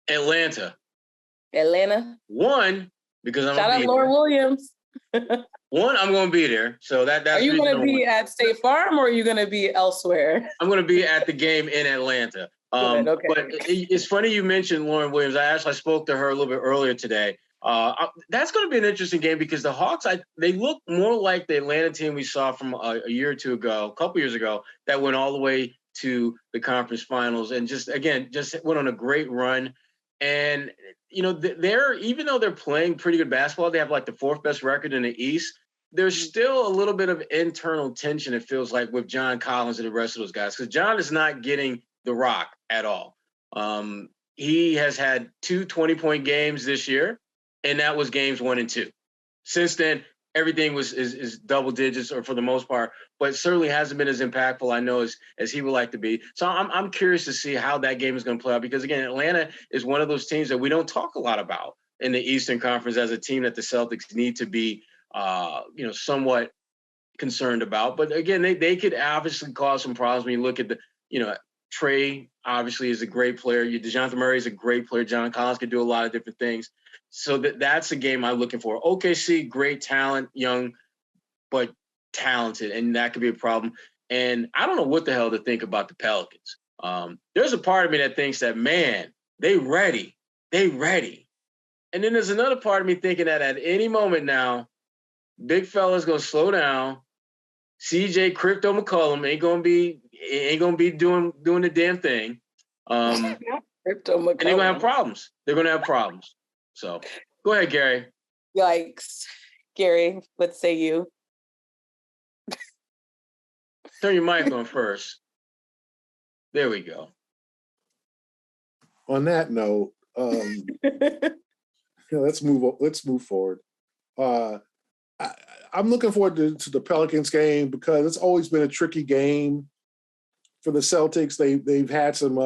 Atlanta. One, because I'm shout out Lauren Williams. One, I'm going to be there. So that's. Are you going to be at State Farm or are you going to be elsewhere? I'm going to be at the game in Atlanta. Okay. But it's funny you mentioned Lauren Williams. I spoke to her a little bit earlier today. That's going to be an interesting game because the Hawks, they look more like the Atlanta team we saw from a year or two ago, a couple years ago, that went all the way to the conference finals and just went on a great run. And they're even though they're playing pretty good basketball, they have like the fourth best record in the East. There's still a little bit of internal tension, it feels like, with John Collins and the rest of those guys, because John is not getting the rock at all. He has had 2 20-point games this year, and that was games 1 and 2. Since then, everything is double digits, or for the most part, but certainly hasn't been as impactful, I know, as he would like to be. So I'm curious to see how that game is going to play out, because again, Atlanta is one of those teams that we don't talk a lot about in the Eastern Conference as a team that the Celtics need to be, somewhat concerned about. But again, they could obviously cause some problems when you look at the, Trey obviously is a great player. DeJounte Murray is a great player. John Collins could do a lot of different things. So that's a game I'm looking for. OKC, great talent, young, but talented, and that could be a problem. And I don't know what the hell to think about the Pelicans. There's a part of me that thinks that, man, they ready. And then there's another part of me thinking that at any moment now, big fella's gonna slow down. CJ Crypto McCollum ain't gonna be doing the damn thing. Crypto McCollum. And they're gonna have problems. So go ahead, Gary. Yikes. Gary, what say you? Turn your mic on first. There we go. On that note, let's move forward. I'm looking forward to the Pelicans game because it's always been a tricky game for the Celtics. They've had some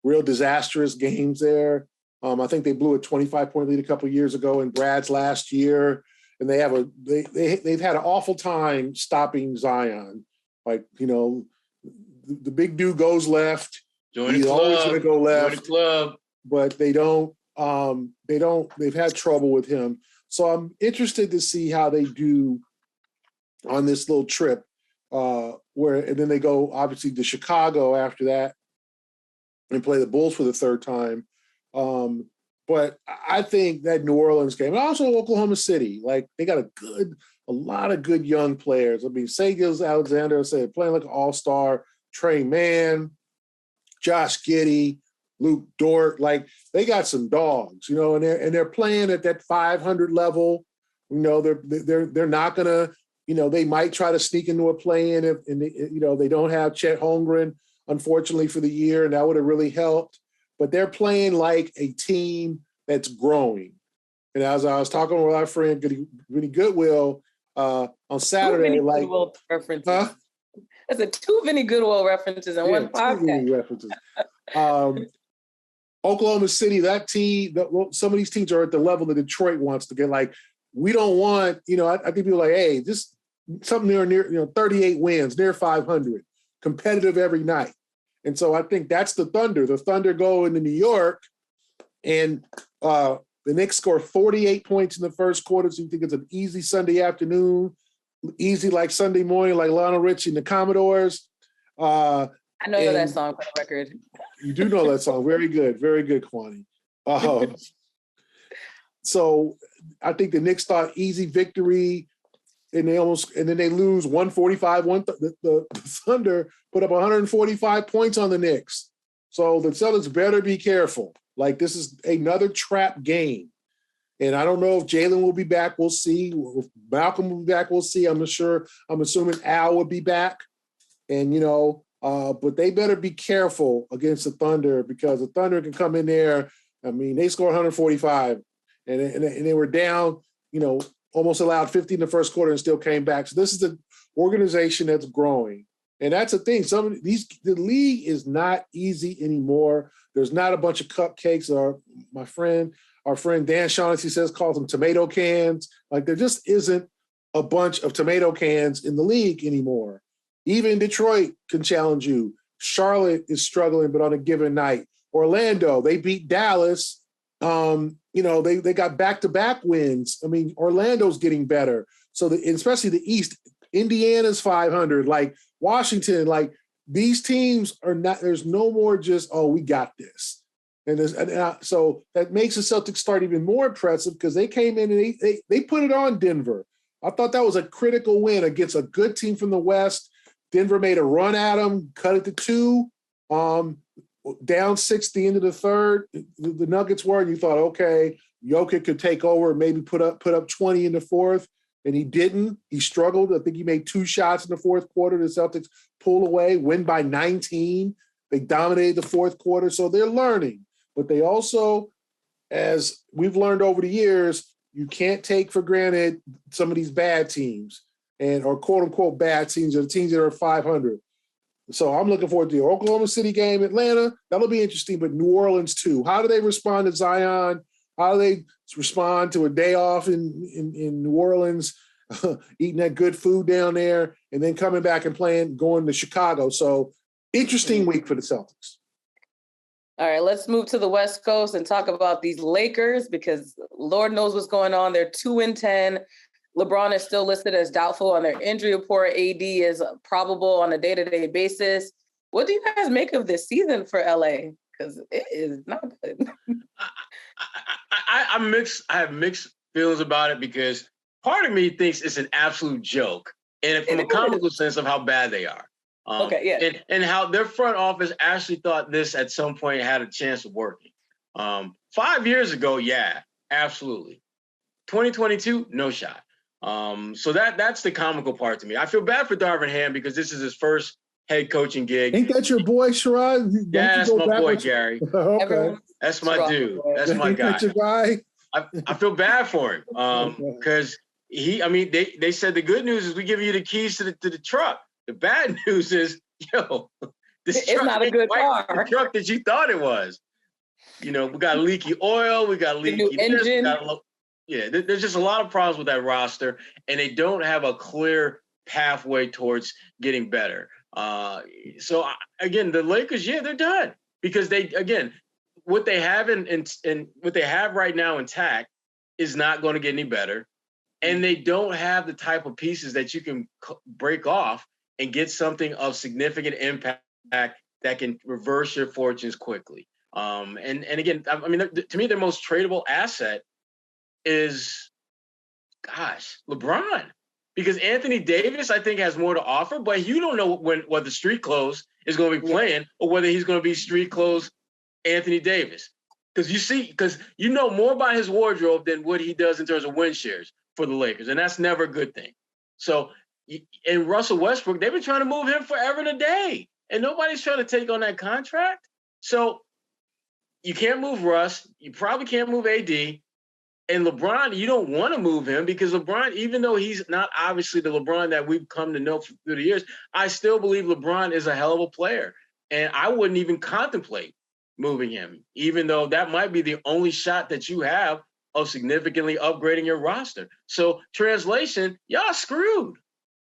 real disastrous games there. I think they blew a 25-point lead a couple of years ago in Brad's last year, and they've had an awful time stopping Zion. Like, the big dude goes left. He's always going to go left. Join the club. But they don't. They've had trouble with him. So I'm interested to see how they do on this little trip, and then they go obviously to Chicago after that and play the Bulls for the third time. But I think that New Orleans game, and also Oklahoma City, like they got a lot of good young players. I mean, Alexander said playing like an all-star, Trey Mann, Josh Giddey, Luke Dort, like they got some dogs, and they're playing at that 500 level. They're not gonna, they might try to sneak into a play-in if they don't have Chet Holmgren, unfortunately, for the year, and that would have really helped. But they're playing like a team that's growing. And as I was talking with our friend Vinny Goodwill on Saturday, like references. Huh? That's 2 Vinny Goodwill references in one podcast. 2 Vinny references. Oklahoma City, that team, some of these teams are at the level that Detroit wants to get. Like, we don't want, I think people are like, hey, just something near 38 wins, near 500, competitive every night. And so I think that's the Thunder. The Thunder go into New York, and the Knicks score 48 points in the first quarter. So you think it's an easy Sunday afternoon, easy like Sunday morning, like Lionel Richie and the Commodores. I know that song for the record. You do know that song. Very good, Kwani. So I think the Knicks thought easy victory, and then they lose 145. The Thunder put up 145 points on the Knicks. So the Celtics better be careful. Like, this is another trap game. And I don't know if Jaylen will be back. We'll see. If Malcolm will be back, we'll see. I'm assuming Al will be back. And, but they better be careful against the Thunder, because the Thunder can come in there. I mean, they scored 145 and they were down, almost allowed 50 in the first quarter and still came back. So this is an organization that's growing. And that's the thing. The league is not easy anymore. There's not a bunch of cupcakes. Our friend Dan Shaughnessy calls them tomato cans. Like, there just isn't a bunch of tomato cans in the league anymore. Even Detroit can challenge you. Charlotte is struggling, but on a given night. Orlando, they beat Dallas. They got back-to-back wins. I mean, Orlando's getting better. So especially the East, Indiana's 500. Like, Washington, like, these teams are not. There's no more just, oh, we got this. So that makes the Celtics start even more impressive, because they came in and they put it on Denver. I thought that was a critical win against a good team from the West. Denver made a run at them, cut it to 2, down 6 at the end of the third. The Nuggets were, and you thought, okay, Jokic could take over and maybe put up 20 in the fourth, and he didn't. He struggled. I think he made 2 shots in the fourth quarter. The Celtics pull away, win by 19. They dominated the fourth quarter, so they're learning. But they also, as we've learned over the years, you can't take for granted some of these bad teams, or quote unquote bad teams, or the teams that are 500. So I'm looking forward to the Oklahoma City game, Atlanta. That'll be interesting, but New Orleans too. How do they respond to Zion? How do they respond to a day off in New Orleans, eating that good food down there, and then coming back and going to Chicago? So interesting week for the Celtics. All right, let's move to the West Coast and talk about these Lakers, because Lord knows what's going on. They're 2-10. LeBron is still listed as doubtful on their injury report. AD is probable on a day-to-day basis. What do you guys make of this season for LA? Because it is not good. I have mixed feelings about it, because part of me thinks it's an absolute joke, and from a comical sense of how bad they are. Okay, yeah. And how their front office actually thought this at some point had a chance of working. 5 years ago, yeah, absolutely. 2022, no shot. So that's the comical part to me. I feel bad for Darvin Ham, because this is his first head coaching gig. Ain't that your boy, Sherrod? Yeah, that's my boy, Gary. Okay. That's my dude. That's my guy. Ain't that your guy? I feel bad for him, because they said the good news is we give you the keys to the truck. The bad news is, this it's not a good car. The truck that you thought it was. We got leaky oil, we got leaky engine. There's just a lot of problems with that roster, and they don't have a clear pathway towards getting better. So again, the Lakers, they're done, because what they have and what they have right now intact is not going to get any better, and they don't have the type of pieces that you can break off and get something of significant impact that can reverse your fortunes quickly. And again, to me, their most tradable asset is, LeBron. Because Anthony Davis, I think, has more to offer, but you don't know what the street clothes is going to be playing, or whether he's going to be street clothes Anthony Davis. Because you know more about his wardrobe than what he does in terms of win shares for the Lakers, and that's never a good thing. So, and Russell Westbrook, they've been trying to move him forever and a day, and nobody's trying to take on that contract. So you can't move Russ. You probably can't move AD. And LeBron, you don't want to move him, because LeBron, even though he's not obviously the LeBron that we've come to know through the years, I still believe LeBron is a hell of a player. And I wouldn't even contemplate moving him, even though that might be the only shot that you have of significantly upgrading your roster. So translation, y'all screwed.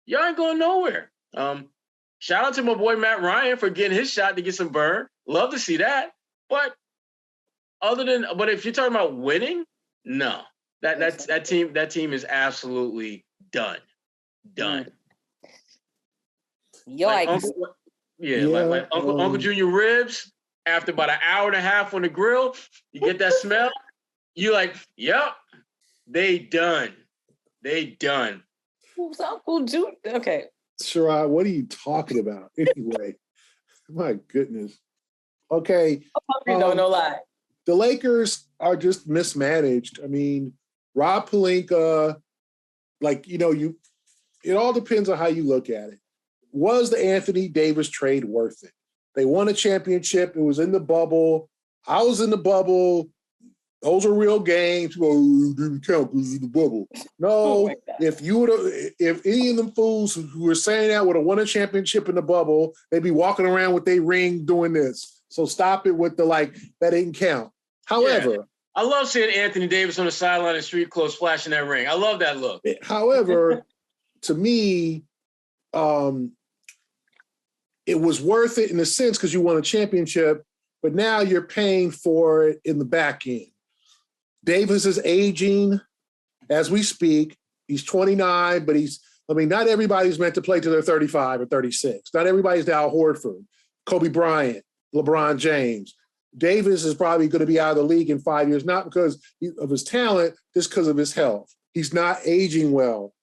Y'all ain't going nowhere. Shout out to my boy Matt Ryan for getting his shot to get some burn. Love to see that. But if you're talking about winning, no. That team is absolutely done. Done. Yikes. Like Uncle Junior ribs, after about an hour and a half on the grill, you get that smell, you like, yep, they done. Who's Uncle Junior? Okay. Sherrod, what are you talking about? Anyway, my goodness. Okay. No lie. the Lakers are just mismanaged. I mean, Rob Pelinka, it all depends on how you look at it. Was the Anthony Davis trade worth it? They won a championship. It was in the bubble. I was in the bubble. Those are real games. Well, it didn't count because it's in the bubble. No, if any of them fools who were saying that would have won a championship in the bubble, they'd be walking around with their ring doing this. So stop it with the that didn't count. However, I love seeing Anthony Davis on the sideline in street clothes flashing that ring. I love that look. However, to me, it was worth it in a sense because you won a championship, but now you're paying for it in the back end. Davis is aging as we speak. He's 29, but not everybody's meant to play till they're 35 or 36. Not everybody's Al Horford, Kobe Bryant, LeBron James. Davis is probably going to be out of the league in 5 years, not because of his talent, just because of his health. He's not aging well.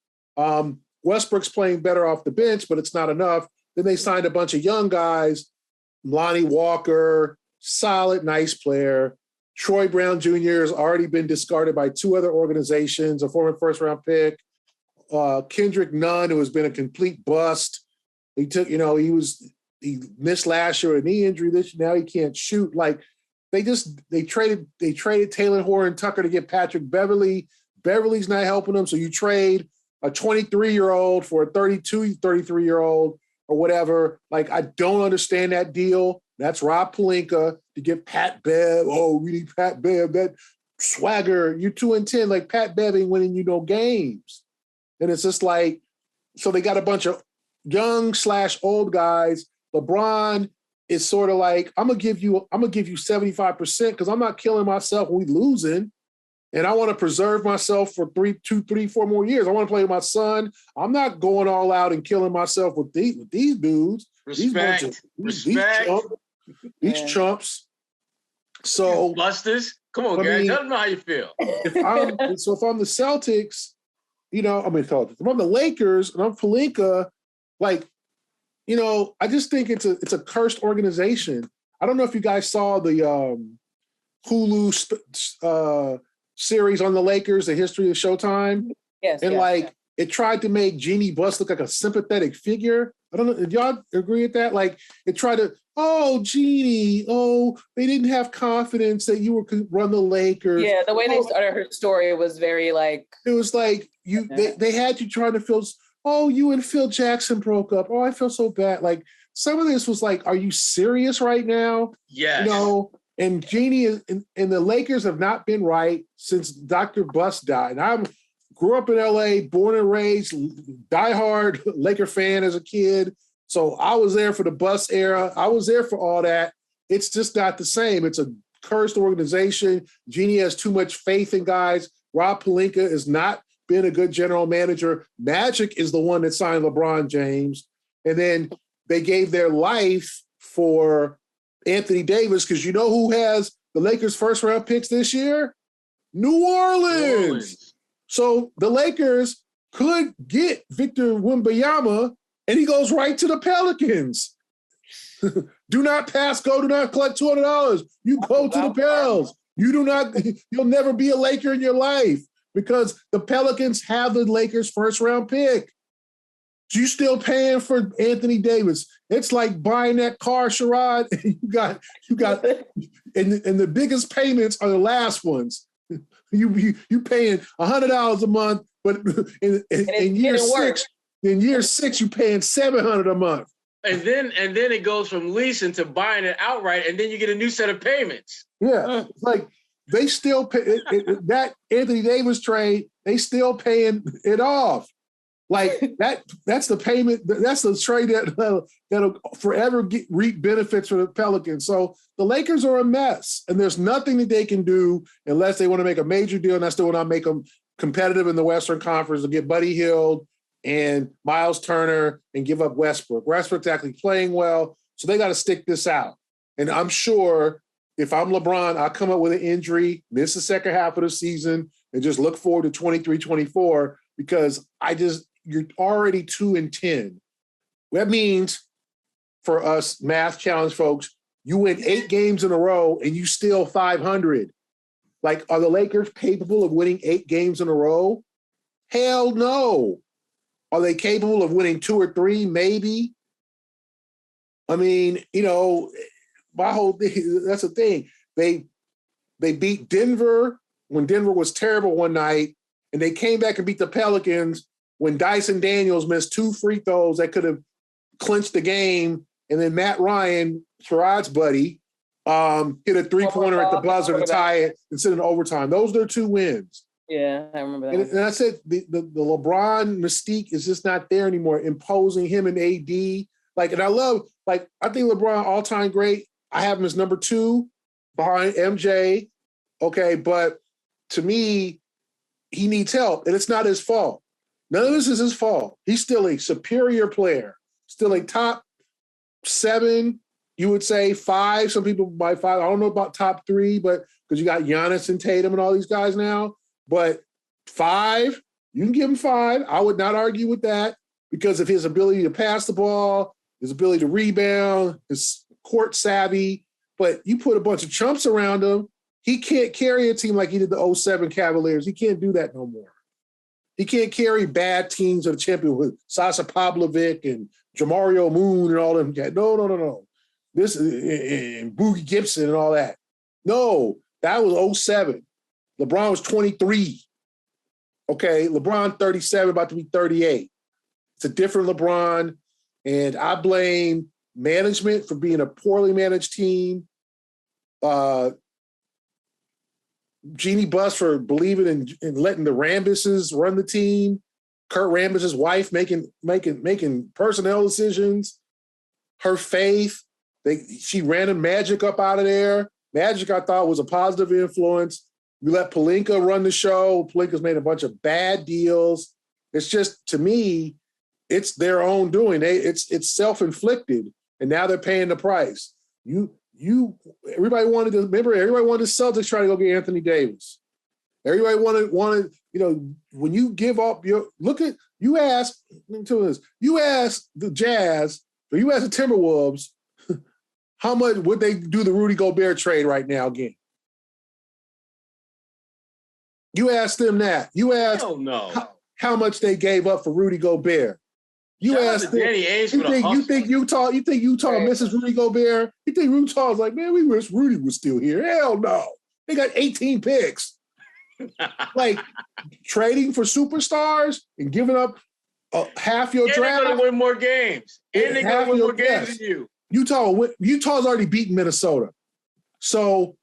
Westbrook's playing better off the bench, but it's not enough. Then they signed a bunch of young guys, Lonnie Walker, solid, nice player. Troy Brown Jr. has already been discarded by 2 other organizations, a former first-round pick. Kendrick Nunn, who has been a complete bust. He missed last year with a knee injury. Now he can't shoot. They traded Taylor Horton Tucker to get Patrick Beverly. Beverly's not helping them, so you trade a 23-year-old for a 33-year-old or whatever. I don't understand that deal. That's Rob Pelinka to get Pat Bev. Oh, we need Pat Bev. That swagger. You're 2-10. Pat Bev ain't winning games. And it's just so they got a bunch of young/old guys. LeBron is sort of I'm gonna give you 75% because I'm not killing myself when we losing. And I want to preserve myself for 3, 4 more years. I want to play with my son. I'm not going all out and killing myself with these dudes. Respect. These chumps. So busters. Come on, Gary. Tell them how you feel. If I'm the Celtics, if I'm the Lakers and I'm Pelinka, I just think it's a cursed organization. I don't know if you guys saw the Hulu series on the Lakers, The History of Showtime. Yes. And it tried to make Jeannie Buss look like a sympathetic figure. I don't know. Did y'all agree with that? It tried to, Jeannie, they didn't have confidence that you could run the Lakers. Yeah, the way they started her story was very It was they had you trying to feel, you and Phil Jackson broke up. Oh, I feel so bad. Some of this was are you serious right now? Yes. And Jeannie and the Lakers have not been right since Dr. Buss died. And I grew up in LA, born and raised, diehard Laker fan as a kid. So I was there for the Buss era. I was there for all that. It's just not the same. It's a cursed organization. Jeannie has too much faith in guys. Rob Pelinka has not been a good general manager. Magic is the one that signed LeBron James. And then they gave their life for Anthony Davis, because you know who has the Lakers' first-round picks this year? New Orleans. So the Lakers could get Victor Wembanyama, and he goes right to the Pelicans. Do not pass go. Do not collect $200. You go to the Pels. You'll never be a Laker in your life because the Pelicans have the Lakers' first-round pick. You still paying for Anthony Davis. It's like buying that car, Sherrod. You got, and the biggest payments are the last ones. You paying $100 a month, but in year six, you paying $700 a month. And then it goes from leasing to buying it outright, and then you get a new set of payments. Yeah, they still pay that Anthony Davis trade. They still paying it off. That's the payment. That's the trade that'll forever reap benefits for the Pelicans. So the Lakers are a mess, and there's nothing that they can do unless they want to make a major deal, and that's the one I'll make them competitive in the Western Conference to get Buddy Hield and Miles Turner and give up Westbrook. Westbrook's actually playing well, so they got to stick this out. And I'm sure if I'm LeBron, I'll come up with an injury, miss the second half of the season, and just look forward to 23-24 because you're already 2-10. That means for us math challenge folks, You win 8 games in a row and you still 500. Like, are the Lakers capable of winning 8 games in a row? Hell no. Are they capable of winning 2 or 3? Maybe. I mean, my whole thing, that's the thing. They beat Denver when Denver was terrible one night, and they came back and beat the Pelicans when Dyson Daniels missed 2 free throws that could have clinched the game, and then Matt Ryan, Sherrod's buddy, hit a 3-pointer at the buzzer to tie it and send it in overtime. Those are their 2 wins. Yeah, I remember that. And I said the LeBron mystique is just not there anymore, imposing him and AD. I think LeBron all-time great. I have him as number 2 behind MJ. Okay, but to me, he needs help, and it's not his fault. None of this is his fault. He's still a superior player, still a top 7, you would say 5. Some people by 5. I don't know about top 3, but because you got Giannis and Tatum and all these guys now. But 5, you can give him 5. I would not argue with that because of his ability to pass the ball, his ability to rebound, his court savvy. But you put a bunch of chumps around him, he can't carry a team like he did the 07 Cavaliers. He can't do that no more. He can't carry bad teams of the champion with Sasha Pavlovic and Jamario Moon and all them. No. This and Boogie Gibson and all that. No, that was 07. LeBron was 23. Okay, LeBron 37, about to be 38. It's a different LeBron, and I blame management for being a poorly managed team. Jeannie Buss for believing in letting the Rambuses run the team. Kurt Rambis's wife making personnel decisions. Her faith. She ran Magic up out of there. Magic, I thought, was a positive influence. We let Pelinka run the show. Pelinka's made a bunch of bad deals. It's just, to me, it's their own doing. It's self-inflicted, and now they're paying the price. Everybody wanted the Celtics trying to go get Anthony Davis. Everybody wanted, when you give up you ask the Jazz, or you ask the Timberwolves, how much would they do the Rudy Gobert trade right now again? You ask them that. You ask how much they gave up for Rudy Gobert. You ask them, you think Utah misses Rudy Gobert? You think Utah's like, man, we wish Rudy was still here. Hell no. They got 18 picks. Like, trading for superstars and giving up half your draft. They're going to win more games. And they're going to win more games than you. Utah's already beaten Minnesota. So,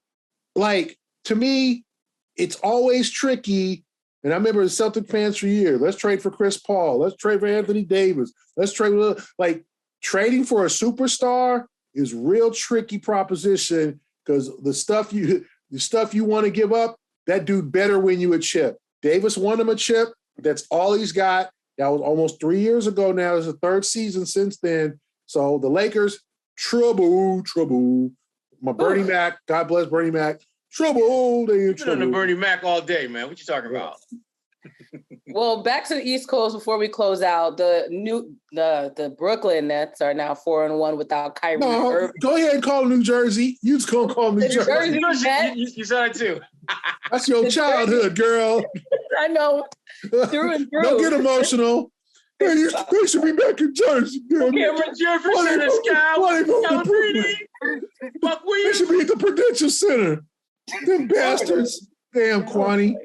to me, it's always tricky. And I remember the Celtic fans for years. Let's trade for Chris Paul. Let's trade for Anthony Davis. Let's trade trading for a superstar is real tricky proposition because the stuff you want to give up, that dude better win you a chip. Davis won him a chip. That's all he's got. That was almost 3 years ago now. It's the 3rd season since then. So the Lakers, trouble. My Bernie Mac, God bless Bernie Mac. Trouble. They in trouble. You've been on the Bernie Mac all day, man. What you talking about? Well, back to the East Coast before we close out. The Brooklyn Nets are now 4-1 without Kyrie Irving. Go ahead and call New Jersey. You just gonna call New Jersey. You said it too. That's your childhood, girl. I know. Through and through. Don't get emotional. They should be back in Jersey. Cameron Jefferson is Buck Williams. They should be at the Prudential Center. Them bastards. Damn, Kwani.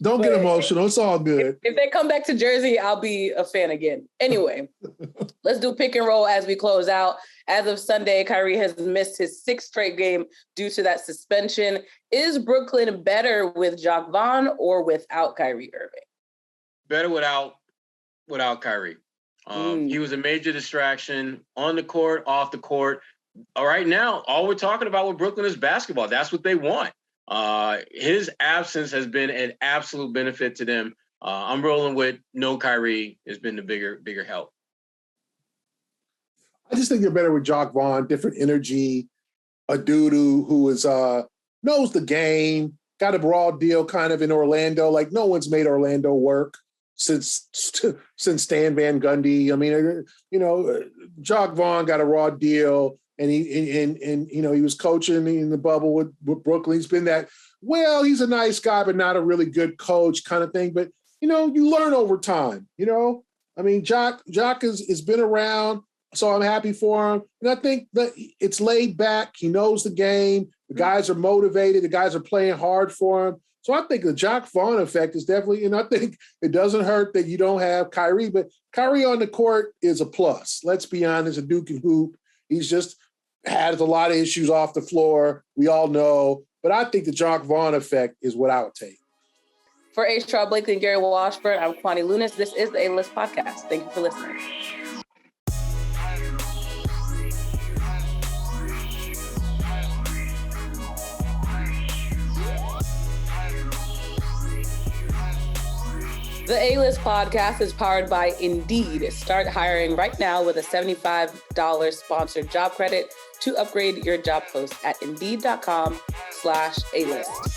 Don't get emotional. It's all good. If they come back to Jersey, I'll be a fan again. Anyway, let's do pick and roll as we close out. As of Sunday, Kyrie has missed his 6th straight game due to that suspension. Is Brooklyn better with Jacque Vaughn or without Kyrie Irving? Better without Kyrie. He was a major distraction on the court, off the court. Right now, all we're talking about with Brooklyn is basketball. That's what they want. His absence has been an absolute benefit to them. I'm rolling with no Kyrie has been the bigger help. I just think they're better with Jacque Vaughn, different energy, a dude who is knows the game, got a raw deal kind of in Orlando. Like, no one's made Orlando work since Stan Van Gundy. I mean, Jacque Vaughn got a raw deal. and he was coaching in the bubble with Brooklyn. He's been that, well, he's a nice guy, but not a really good coach kind of thing. But, you learn over time, I mean, Jacque has been around, so I'm happy for him. And I think that it's laid back. He knows the game. The guys are motivated. The guys are playing hard for him. So I think the Jacque Vaughn effect is definitely, and I think it doesn't hurt that you don't have Kyrie, but Kyrie on the court is a plus. Let's be honest, a Duke and hoop. He's just has a lot of issues off the floor. We all know. But I think the Jacque Vaughn effect is what I would take. For H. Charles Blakely and Gary Washburn, I'm Kwani Lunis. This is the A-List Podcast. Thank you for listening. The A-List Podcast is powered by Indeed. Start hiring right now with a $75 sponsored job credit to upgrade your job post at Indeed.com/A-List.